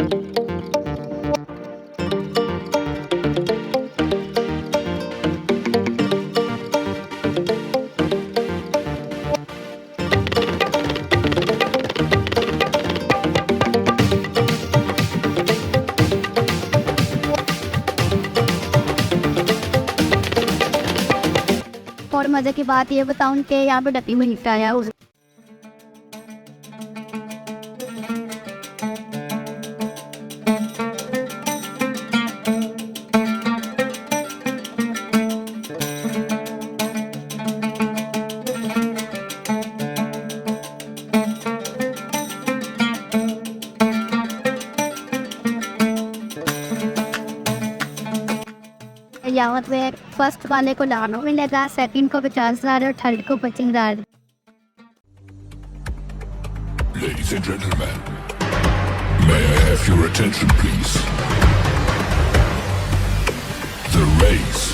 और मज़े की बात ये बताऊं कि यहाँ पे डटी मिलता है उस यहाँ पे फर्स्ट वाले को 9 मिलेगा, सेकंड को 50,000 और थर्ड को 25,000। Ladies and gentlemen, may I have your attention please? The race